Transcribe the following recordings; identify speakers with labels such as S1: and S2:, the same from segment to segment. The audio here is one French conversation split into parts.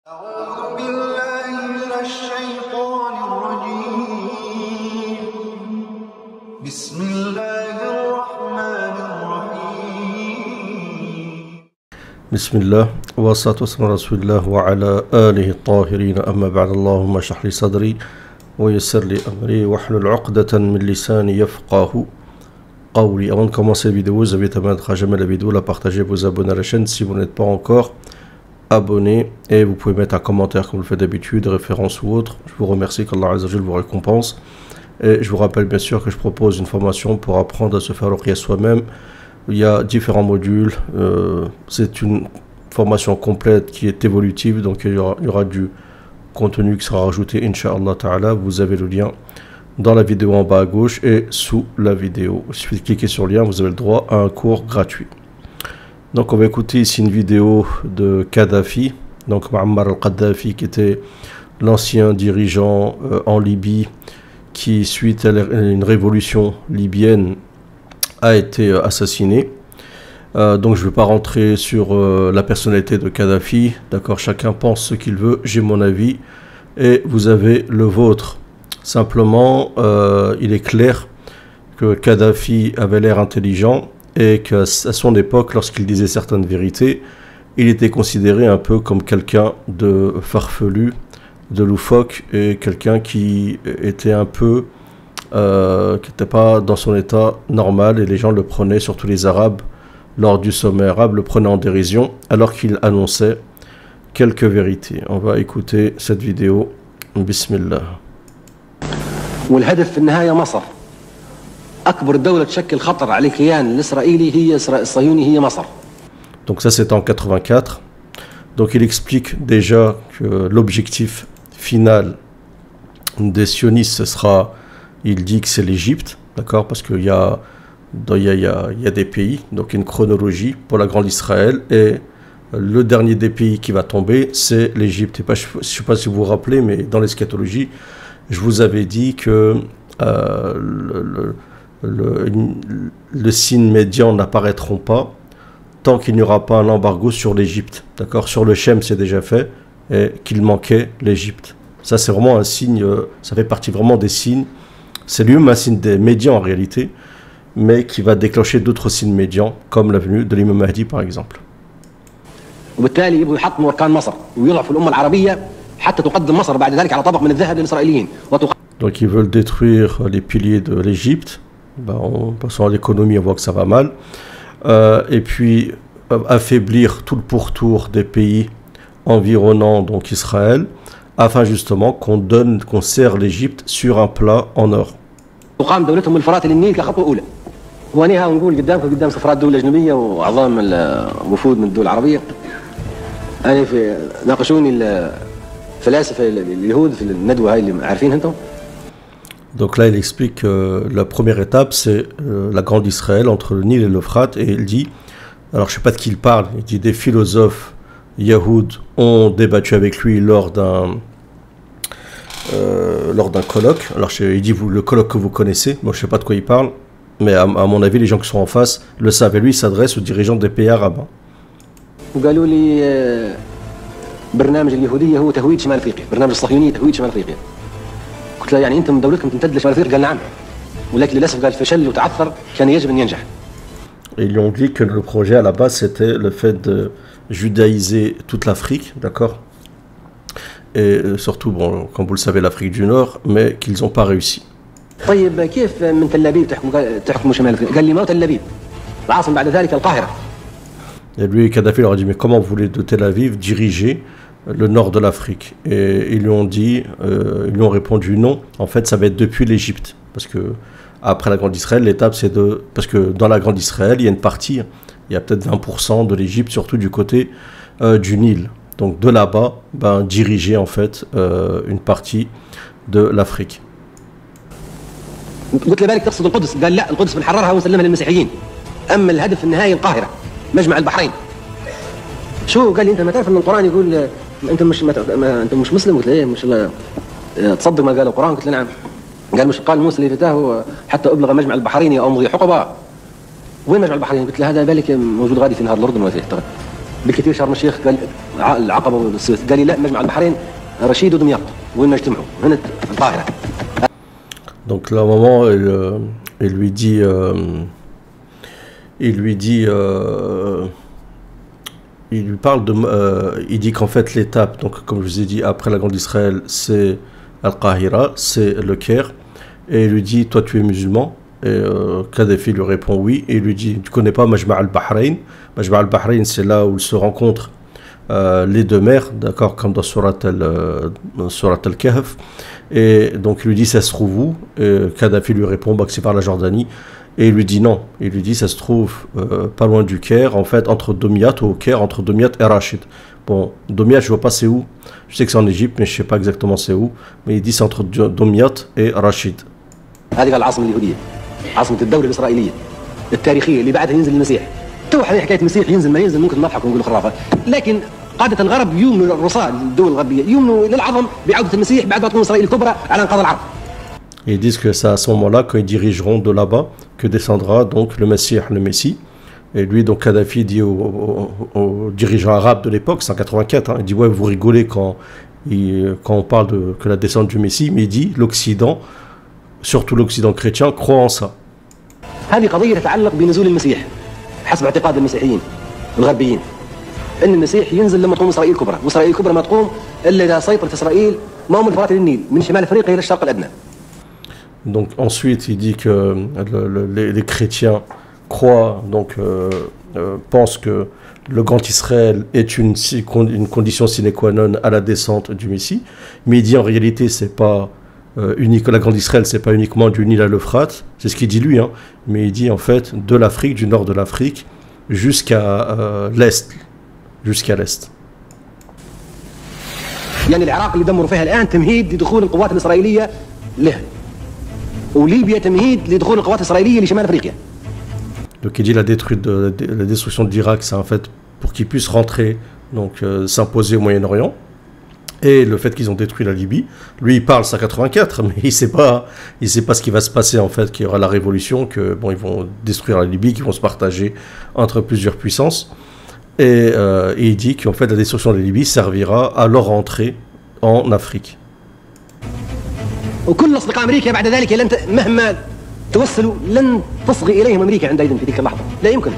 S1: أعوذ بالله من الشيطان الرجيم. بسم الله الرحمن الرحيم.
S2: بسم الله والصلاة والسلام على رسول الله وعلى آله الطاهرين أما بعد اللهم اشرح لي صدري ويسر لي أمري واحلل عقدة من لساني يفقه قولي. Avant de commencer la vidéo, vous avez à mettre à jamais la vidéo, la partager, vous abonner à la chaîne si vous n'êtes pas encore abonné, et vous pouvez mettre un commentaire comme vous le faites d'habitude, référence ou autre. Je vous remercie, qu'Allah Azza wa Jal vous récompense. Et je vous rappelle bien sûr que je propose une formation pour apprendre à se faire ruqya soi-même. Il y a différents modules, c'est une formation complète qui est évolutive, donc il y aura du contenu qui sera rajouté, Inch'Allah Ta'ala. Vous avez le lien dans la vidéo en bas à gauche et sous la vidéo. Il suffit de cliquer sur le lien, vous avez le droit à un cours gratuit. Donc on va écouter ici une vidéo de Kadhafi, donc Muammar al-Kadhafi, qui était l'ancien dirigeant en Libye, qui suite à une révolution libyenne a été assassiné. Donc je ne vais pas rentrer sur la personnalité de Kadhafi, d'accord, chacun pense ce qu'il veut, j'ai mon avis et vous avez le vôtre. Simplement, il est clair que Kadhafi avait l'air intelligent et qu'à son époque, lorsqu'il disait certaines vérités, il était considéré un peu comme quelqu'un de farfelu, de loufoque, et quelqu'un qui était un peu, qui n'était pas dans son état normal, et les gens le prenaient, surtout les Arabes, lors du sommet arabe, le prenaient en dérision, alors qu'il annonçait quelques vérités. On va écouter cette vidéo. Bismillah.
S3: والهدف في النهاية مصر. أكبر دولة تشكل خطر على الكيان الإسرائيلي هي الصهيوني هي مصر.
S2: Donc ça c'est en 84. Donc il explique déjà que l'objectif final des sionistes ce sera, il dit que c'est l'Égypte, d'accord, parce qu'il y a des pays, donc une chronologie pour la grande Israël, et le dernier des pays qui va tomber c'est l'Égypte. Je ne sais pas si vous vous rappelez, mais dans l'eschatologie, je vous avais dit que le signe médian n'apparaîtront pas tant qu'il n'y aura pas un embargo sur l'Égypte. D'accord, sur le Shem c'est déjà fait, et qu'il manquait l'Égypte. Ça c'est vraiment un signe, ça fait partie vraiment des signes. C'est lui-même un signe des médians en réalité, mais qui va déclencher d'autres signes médians, comme la venue de l'imam Mahdi par exemple.
S3: وبالتالي يبغوا يحطموا أركان مصر ويضعفوا الأمة العربية حتى تقدم مصر بعد ذلك على طبق من الذهب للإسرائيليين.
S2: Donc ils veulent détruire les piliers de l'Égypte. En passant à l'économie, on voit que ça va mal. Et puis affaiblir tout le pourtour des pays environnants, donc Israël, afin justement qu'on serre l'Égypte sur un plat en or.
S3: تقام دولتهم من الفرات للنيل كخطوة أولى. وأنا نقول قدامكم قدام سفرات دول أجنبية وأعضاء الوفود من الدول العربية. أنا ناقشوني الفلاسفة اليهود في الندوة هاي اللي عارفين أنتم.
S2: Donc là, il explique que la première étape, c'est la grande Israël entre le Nil et l'Euphrate, et il dit, alors je ne sais pas de qui il parle, il dit des philosophes yahoud ont débattu avec lui lors d'un colloque. Alors il dit le colloque que vous connaissez, moi je ne sais pas de quoi il parle, mais à mon avis les gens qui sont en face le savent, et lui il s'adresse aux dirigeants des pays arabes.
S3: وقالوا لي برنامج اليهودية هو تهويد شمال أفريقيا، برنامج الصهيونية تهويد شمال أفريقيا. قلت له يعني أنتم دولتكم تمتد لشمال أفريقيا؟ قال نعم. ولكن للأسف قال فشل وتعثر، كان يجب أن ينجح.
S2: Et ils lui ont dit que le projet à la base c'était le fait de judaïser toute l'Afrique, d'accord, et surtout, bon, comme vous le savez, l'Afrique du Nord, mais qu'ils n'ont pas réussi.
S3: طيب كيف من تل أبيب تحكموا شمال أفريقيا؟ قال لي ما هو تل أبيب، العاصمة بعد ذلك القاهرة. Et lui, Kadhafi leur a dit, mais comment vous voulez de Tel Aviv diriger le nord de l'Afrique? Et ils lui ont dit, ils lui ont répondu non, en fait ça va être depuis l'Égypte, parce que après la Grande Israël, l'étape c'est de, parce que dans la Grande Israël, il y a une partie, il y a peut-être 20% de l'Égypte, surtout du côté du Nil. Donc de là-bas, diriger en fait une partie de l'Afrique. قلت له بالك تقصد القدس؟ قال لا، القدس بنحررها ونسلمها للمسيحيين. أما الهدف النهائي القاهرة، مجمع البحرين. شو قال لي أنت ما تعرف أن القرآن يقول أنت مش مسلم؟ قلت له إيه، مش تصدق ما قال القرآن؟ قلت له نعم. قال مش قال موسى لفتاه حتى أبلغ مجمع البحرين أو أمضي حقبة. وين مجمع البحرين؟ قلت له هذا بالك موجود غادي في نهر الأردن ولا في بالكثير شرم الشيخ، قال العقبه والسويس، قال لي لا مجمع البحرين رشيد ودمياط وين ما يجتمعوا هنا في القاهره.
S2: Donc là, au moment, il lui dit, il lui parle de, il dit qu'en fait l'étape, donc comme je vous ai dit, après la Grande Israël, c'est Al-Qahira, c'est le Caire, et il lui dit, toi tu es musulman, et Kadhafi lui répond oui, et il lui dit, tu connais pas Majma' al-Bahrain? Majma' al-Bahrain, c'est là où se rencontrent les deux mers, d'accord, comme dans Surat al-Kahf, et donc il lui dit, ça se trouve où? Et Kadhafi lui répond, bah, que c'est par la Jordanie. Et il lui dit non, il lui dit ça se trouve pas loin du Caire, en fait entre Domiat ou au Caire, entre Domiat et Rachid. Bon, Domiat je vois pas c'est où, je sais que c'est en Égypte mais je sais pas exactement c'est où, mais il dit c'est entre Domiat et Rachid.
S3: هذه العاصمة اليهودية، عاصمة الدولة الإسرائيلية التاريخية اللي بعدها ينزل المسيح. تو حكاية المسيح ينزل ما ينزل ممكن نضحك ونقول خرافة، لكن قادة الغرب يؤمنوا الرصاة الدول الغربية يؤمنوا للعظم بعودة المسيح بعد ما تكون إسرائيل الكبرى على انقاض العرب.
S2: Et ils disent que c'est à ce moment-là, quand ils dirigeront de là-bas, que descendra donc le Messie, le Messie. Et lui, donc Kadhafi dit aux dirigeants arabes de l'époque, c'est en 84, hein, il dit ouais, vous rigolez quand on parle que la descente du Messie, mais il dit l'Occident, surtout l'Occident chrétien, croit en ça.
S3: هذه قضية تتعلق بنزول المسيح حسب اعتقاد المسيحيين الغربيين، أن المسيح ينزل لما تقوم إسرائيل الكبرى، وإسرائيل الكبرى ما تقوم إلا إذا سيطرت إسرائيل ما هم الفرات للنيل من شمال أفريقيا إلى الشرق الأدنى.
S2: Donc ensuite, il dit que les chrétiens croient, donc pensent que le Grand Israël est une condition sine qua non à la descente du Messie. Mais il dit en réalité, c'est pas unique. La Grande Israël, c'est pas uniquement du Nil à l'Euphrate, c'est ce qu'il dit lui, hein. Mais il dit en fait de l'Afrique, du nord de l'Afrique, jusqu'à l'est, jusqu'à l'est.
S3: يعني العراق اللي دمروا فيها الآن تمهيد لدخول القوات الإسرائيلية له. وليبيا تمهيد لدخول القوات الإسرائيلية لشمال أفريقيا.
S2: Donc il dit la destruction de l'Irak, c'est en fait pour qu'ils puissent rentrer, donc s'imposer au Moyen-Orient. Et le fait qu'ils ont détruit la Libye, lui il parle ça 84, mais il sait pas ce qui va se passer en fait, qu'il y aura la révolution, que bon ils vont détruire la Libye, qu'ils vont se partager entre plusieurs puissances. Et il dit qu'en fait la destruction de la Libye servira à leur entrée en Afrique.
S3: وكل أصدقاء أمريكا بعد ذلك مهما توصلوا لن تصغي إليهم أمريكا عندئذ في تلك اللحظة، لا يمكن.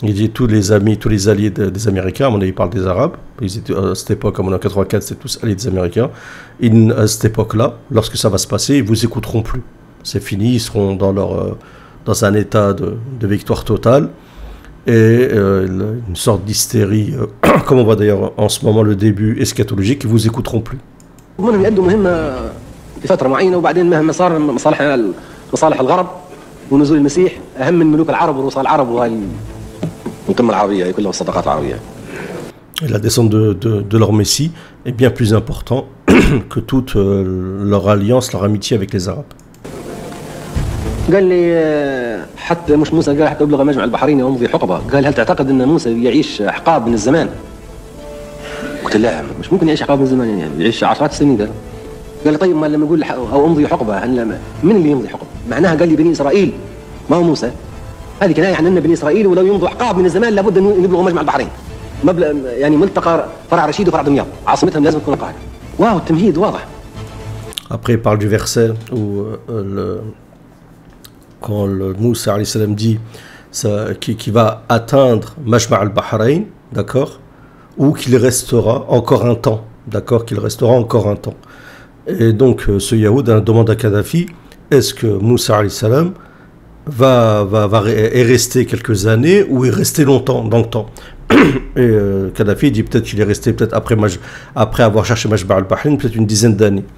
S2: Il dit tous les amis, tous les alliés des Américains, à mon avis, il parle des Arabes, ils étaient, à cette époque, à mon avis, en 84, c'était tous alliés des Américains. À cette époque-là, lorsque ça va se passer, ils vous écouteront plus. C'est fini, ils seront dans un état de victoire totale et une sorte d'hystérie, comme on voit d'ailleurs en ce moment le début eschatologique, ils vous écouteront plus.
S3: فترة معينة وبعدين مهما صار مصالح الغرب ونزول المسيح أهم من ملوك العرب ورؤساء العرب وهاي القمة العربية كلها والصداقات العربية.
S2: Et la descente de leur Messie est bien plus important que toute leur alliance, leur amitié avec les Arabes.
S3: قال لي حتى مش موسى، قال حتى أبلغ مجمع البحرين وأمضي حقبة، قال هل تعتقد أن موسى يعيش حقاب من الزمان؟ قلت لا مش ممكن يعيش حقاب من الزمان، يعني يعيش عشرات السنين. ده قال لي طيب ما لما يقول او امضي حقبه من اللي يمضي حقبه؟ معناها قال لي بني اسرائيل ما هو موسى. هذه كنايه عن ان بني اسرائيل ولو يمضوا احقاب من الزمان لابد ان يبلغوا مجمع البحرين. يعني ملتقى فرع رشيد وفرع دمياط عاصمتهم لازم تكون القاهره. واو التمهيد واضح.
S2: Après il parle du verset où quand le Moussa alayhi salam dit qui va atteindre Majma' al-Bahrain, d'accord, ou qu'il restera encore un temps, d'accord, qu'il restera encore un temps. Et donc ce Yahoud demande à Kadhafi, est-ce que Moussa alayhi salam est resté quelques années ou est resté longtemps dans le temps? Et Kadhafi dit peut-être qu'il est resté après avoir cherché Majma' al-Bahrain peut-être une dizaine d'années.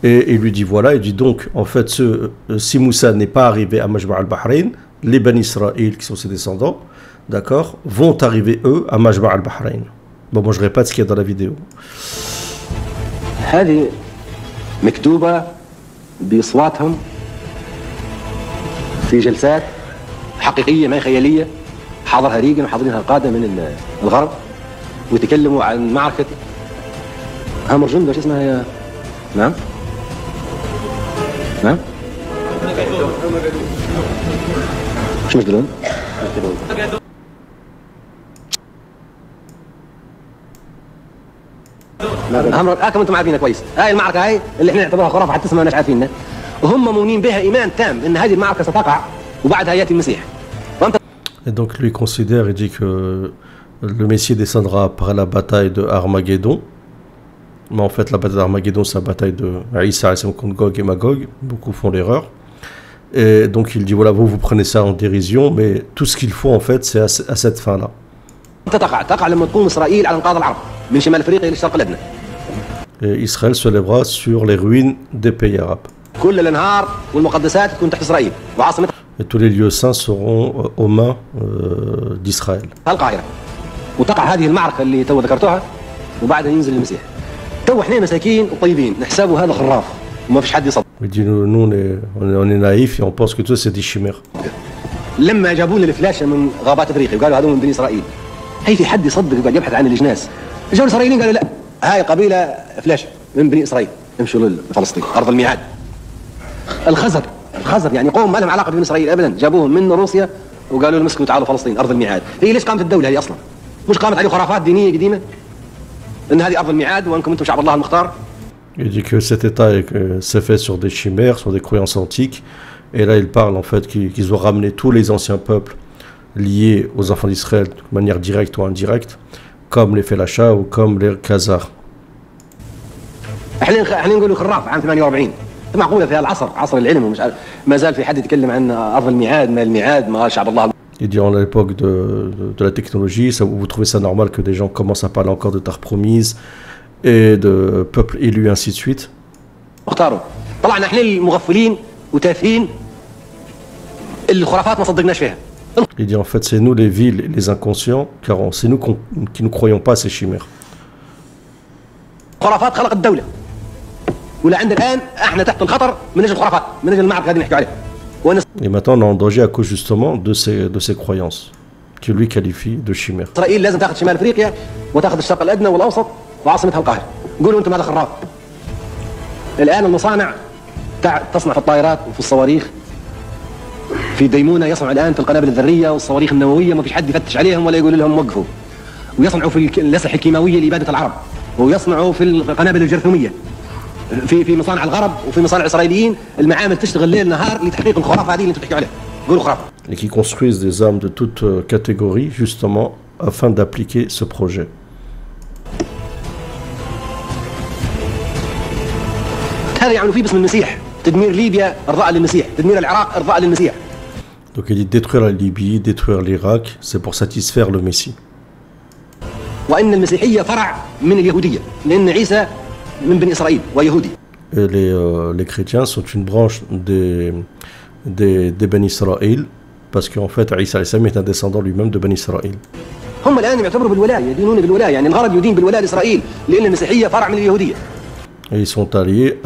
S2: Et il lui dit voilà, il dit donc en fait si Moussa n'est pas arrivé à Majma' al-Bahrain, les Bani Israël qui sont ses descendants, d'accord, vont arriver eux à Majma' al-Bahrain. Bon, moi je répète ce qu'il y a dans la vidéo.
S3: مكتوبة بأصواتهم في جلسات حقيقية ما خيالية حاضرها ريغن وحاضرينها القادة من الغرب ويتكلموا عن معركة هامرجند وش اسمها هي؟ نعم؟ نعم؟ شو مجدلون؟ كما انتم عارفينها كويس. هاي المعركه هاي اللي احنا نعتبرها خرافه حتى اسمها مش عارفينها، وهم مؤمنين بها ايمان تام ان هذه المعركه ستقع وبعدها ياتي المسيح.
S2: Et donc lui considère et dit que le Messie descendra après la bataille de Armageddon. Mais en fait la bataille d'Armageddon c'est la bataille de Isa contre Gog et Magog. Beaucoup font l'erreur. Et donc il dit voilà, vous prenez ça en dérision, mais tout ce qu'il faut en fait c'est à cette fin là.
S3: تقع لما تقوم اسرائيل على انقاض العرب من شمال افريقيا لشرق الادنى.
S2: Et Israël se lèvera sur les ruines des pays arabes.
S3: كل الانهار والمقدسات تكون تحت اسرائيل وعاصمتها.
S2: Et tous les lieux saints seront aux mains d'Israël.
S3: القاهره. وتقع هذه المعركه اللي تو ذكرتوها وبعدها ينزل المسيح. تو احنا مساكين وطيبين نحسبوا هذا خراف وما فيش حد يصدق.
S2: Il dit nous on est naïfs et on pense que tout c'est des chimères.
S3: لما جابوا لنا الفلاشه من غابات افريقيا وقالوا هذول من بني اسرائيل. هي في حد يصدق يقعد يبحث عن الجناس. جاوا الاسرائيليين قالوا لا هاي قبيله فلاشه من بني اسرائيل امشوا لفلسطين ارض الميعاد. الخزر يعني قوم ما لهم علاقه ببني اسرائيل ابدا، جابوهم من روسيا وقالوا لهم اسكنوا تعالوا فلسطين ارض الميعاد. هي ليش قامت الدوله هذه اصلا؟ مش قامت عليه خرافات دينيه قديمه؟ ان هذه ارض الميعاد وانكم انتم شعب الله المختار.
S2: Il dit que cet état s'est fait sur des chimères, sur des croyances antiques. Et là, il parle en fait qu'ils ont ramené tous les anciens peuples liés aux enfants d'Israël de manière directe ou indirecte, comme les Felacha ou comme les Khazars.
S3: احنا نقولوا خراف عام 48 معقوله في هالعصر عصر العلم ومش عارف ما زال في حد يتكلم عن ارض الميعاد ما الميعاد ما شعب الله.
S2: Il dit à l'époque de la technologie, vous trouvez ça normal que des gens commencent à parler encore de terre promise et de peuple élu, ainsi de suite.
S3: اختاروا طلعنا احنا المغفلين وتافهين اللي الخرافات ما صدقناش فيها.
S2: Il dit en fait c'est nous les vils et les inconscients car c'est nous qui ne croyons pas à ces chimères.
S3: خرافات خلقت الدوله ولا عند الان احنا تحت الخطر من اجل الخرافات من اجل المعركه هذه نحكي عليها.
S2: Et maintenant on est en danger à cause justement de ces croyances que lui qualifie de chimères.
S3: اسرائيل لازم تاخذ شمال افريقيا وتاخذ الشرق الادنى والاوسط وعاصمتها القاهره. قولوا انتم هذا خراف. الان المصانع تصنع في الطائرات وفي الصواريخ. في ديمونه يصنعوا الان في القنابل الذريه والصواريخ النوويه ما فيش حد يفتش عليهم ولا يقول لهم وقفوا. ويصنعوا في الاسلحه الكيماويه لاباده العرب. ويصنعوا في القنابل الجرثوميه. في مصانع الغرب وفي مصانع الاسرائيليين المعامل تشتغل ليل نهار لتحقيق الخرافه هذه اللي انتم بتحكوا عليها. قولوا خرافه.
S2: Et qui construisent des armes de toute catégorie justement afin d'appliquer ce projet.
S3: هذا يعني فيه باسم المسيح تدمير ليبيا ارضاء للمسيح، تدمير العراق ارضاء للمسيح.
S2: Donc il dit détruire la Libye, détruire l'Irak, c'est pour satisfaire le Messie.
S3: وان المسيحيه فرع من اليهوديه لان عيسى من بني اسرائيل ويهودي.
S2: Et les chrétiens sont une branche des Ben Israël parce qu'en fait Isa est un descendant lui-même de Ben Israël.
S3: هم الان يعتبروا بالولايه يدينون بالولايه يعني الغرب يدين بالولايه لاسرائيل لان المسيحيه فرع من اليهوديه.
S2: Et ils sont alliés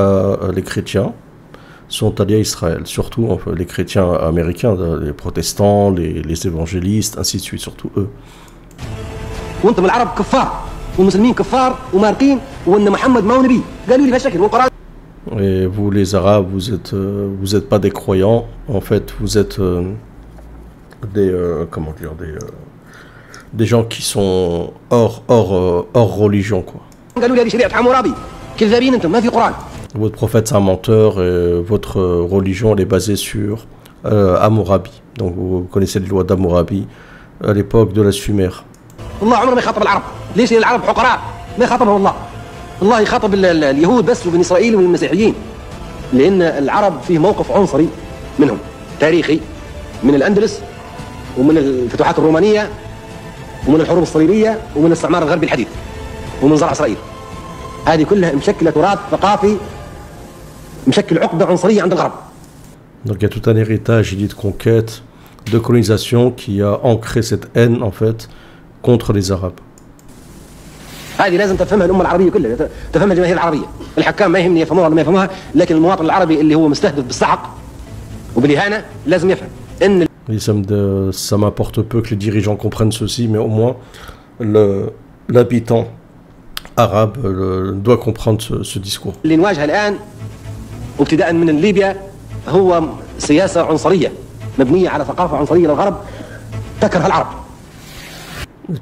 S2: les chrétiens sont alliés à Israël, surtout enfin, les chrétiens américains, les protestants, les évangélistes, ainsi de suite, surtout eux.
S3: وانتم العرب كفار والمسلمين كفار ومارقين وان محمد ما هو نبي قالوا لي بهالشكل والقران.
S2: Et vous les Arabes, vous êtes pas des croyants, en fait vous êtes des gens qui sont hors religion quoi.
S3: قالوا لي هذه شريعه حمورابي كذابين انتم ما في قران.
S2: Votre prophète c'est un menteur et votre religion elle est basée sur Hammurabi. Donc vous connaissez les lois d'Hammurabi à l'époque de la Sumer.
S3: الله عمره ما يخاطب العرب، ليش؟ لان العرب حقراء ما يخاطبهم الله. الله يخاطب اليهود بس وبني اسرائيل والمسيحيين. لان العرب فيه موقف عنصري منهم تاريخي من الاندلس ومن الفتوحات الرومانيه ومن الحروب الصليبيه ومن الاستعمار الغربي الحديث ومن زرع اسرائيل. هذه كلها مشكله تراث ثقافي مشكل عقده عنصريه عند الغرب.
S2: Donc il y a tout un héritage dit de conquête, de colonisation qui a ancré cette haine en fait contre les Arabes.
S3: هذه لازم تفهمها الامه العربيه كلها، تفهمها الجماهير العربيه، الحكام ما يهمني يفهموها ولا ما يفهموها، لكن المواطن العربي اللي هو مستهدف بالسحق وبالاهانه لازم يفهم ان
S2: ça m'importe peu que les dirigeants comprennent ceci, mais au moins l'habitant arabe doit comprendre ce discours.
S3: اللي نواجهه الان وابتداء من ليبيا هو سياسه عنصريه مبنيه على ثقافه عنصريه للغرب تكره العرب.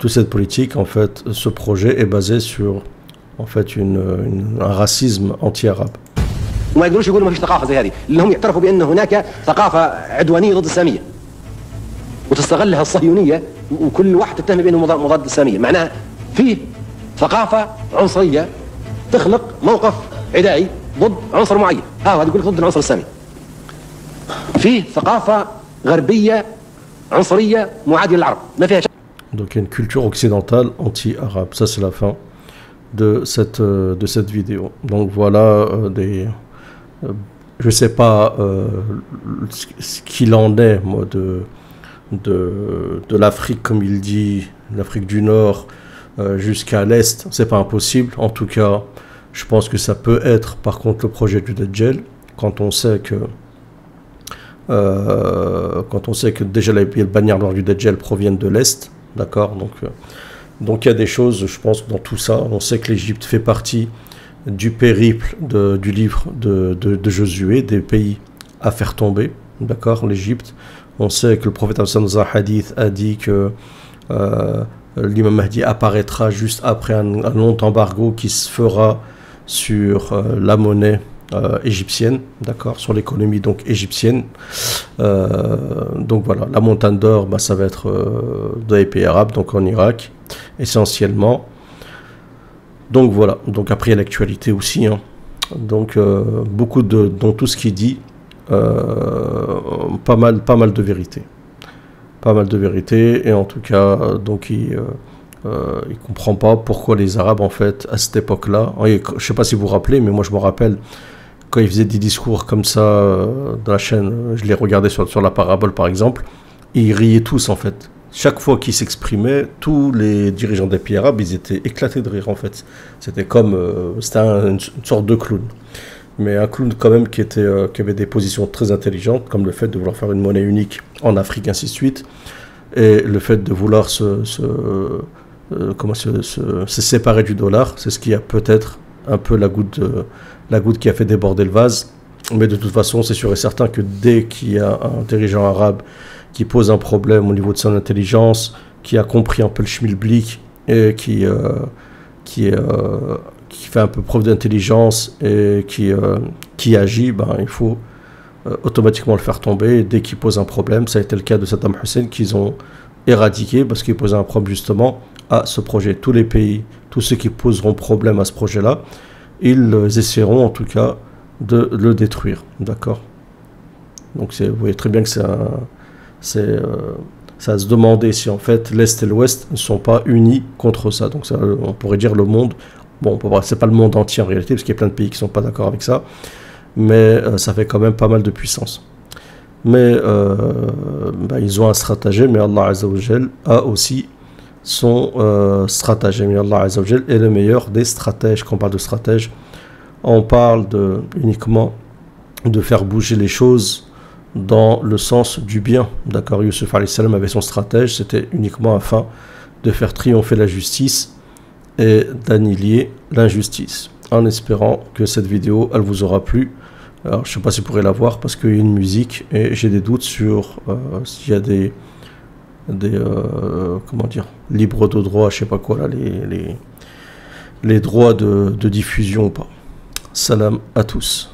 S2: Toute cette politique, en fait, ce projet est basé sur en fait un racisme anti-arabe.
S3: وما يقدروش يقولوا ما فيش ثقافه زي هذه، اللي هم يعترفوا بان هناك ثقافه عدوانيه ضد الساميه وتستغلها الصهيونيه وكل واحد تتهم بانه مضاد للساميه، معناها فيه ثقافه عنصريه تخلق موقف عدائي ضد عنصر معين، هذا يقول لك ضد العنصر السامي. فيه ثقافه غربيه عنصريه معاديه للعرب، ما فيها شك.
S2: Donc il y a une culture occidentale anti-arabe, ça c'est la fin de cette vidéo. Donc voilà je sais pas ce qu'il en est moi de l'Afrique, comme il dit, l'Afrique du Nord jusqu'à l'Est, c'est pas impossible. En tout cas, je pense que ça peut être par contre le projet du Dajjal, quand on sait que déjà les bannières noires du Dajjal proviennent de l'Est, d'accord, donc il y a des choses, je pense, dans tout ça. On sait que l'Égypte fait partie du périple du livre de Josué, des pays à faire tomber, d'accord, l'Égypte. On sait que le prophète dans un hadith a dit que l'imam Mahdi apparaîtra juste après un long embargo qui se fera sur la monnaie égyptienne, d'accord, sur l'économie donc égyptienne. Donc voilà, la montagne d'or, ça va être dans les pays arabes, donc en Irak essentiellement. Donc voilà, donc après il y a l'actualité aussi, hein. Donc beaucoup dans tout ce qu'il dit, pas mal de vérité, et en tout cas donc il comprend pas pourquoi les Arabes en fait à cette époque-là, je sais pas si vous vous rappelez, mais moi je me rappelle quand ils faisaient des discours comme ça dans la chaîne, je les regardais sur la parabole par exemple, et ils riaient tous en fait. Chaque fois qu'ils s'exprimaient, tous les dirigeants des pays arabes, ils étaient éclatés de rire en fait. C'était comme, c'était une sorte de clown. Mais un clown quand même qui avait des positions très intelligentes, comme le fait de vouloir faire une monnaie unique en Afrique, ainsi de suite. Et le fait de vouloir se séparer du dollar, c'est ce qui a peut-être un peu la goutte qui a fait déborder le vase. Mais de toute façon, c'est sûr et certain que dès qu'il y a un dirigeant arabe qui pose un problème au niveau de son intelligence, qui a compris un peu le schmilblick et qui fait un peu preuve d'intelligence et qui agit, il faut automatiquement le faire tomber. Et dès qu'il pose un problème, ça a été le cas de Saddam Hussein, qu'ils ont éradiqué parce qu'il posait un problème justement à ce projet. Tous les pays, tous ceux qui poseront problème à ce projet-là, ils essaieront en tout cas de le détruire, d'accord. Donc vous voyez très bien que c'est à se demander si en fait l'Est et l'Ouest ne sont pas unis contre ça. Donc ça, on pourrait dire le monde, bon, c'est pas le monde entier en réalité, parce qu'il y a plein de pays qui ne sont pas d'accord avec ça, mais ça fait quand même pas mal de puissance. Mais ils ont un stratagème, mais Allah Azza wa Jal a aussi son stratagème. Et Allah Azza wa Jal est le meilleur des stratèges. Quand on parle de stratège, on parle uniquement de faire bouger les choses dans le sens du bien, d'accord. Yusuf alayhi salam avait son stratège, c'était uniquement afin de faire triompher la justice et d'annihiler l'injustice. En espérant que cette vidéo, elle vous aura plu. Alors je sais pas si vous pourrez la voir parce qu'il y a une musique et j'ai des doutes sur s'il y a des comment dire, libres de droit, je sais pas quoi là, les droits de diffusion ou pas. Salam à tous.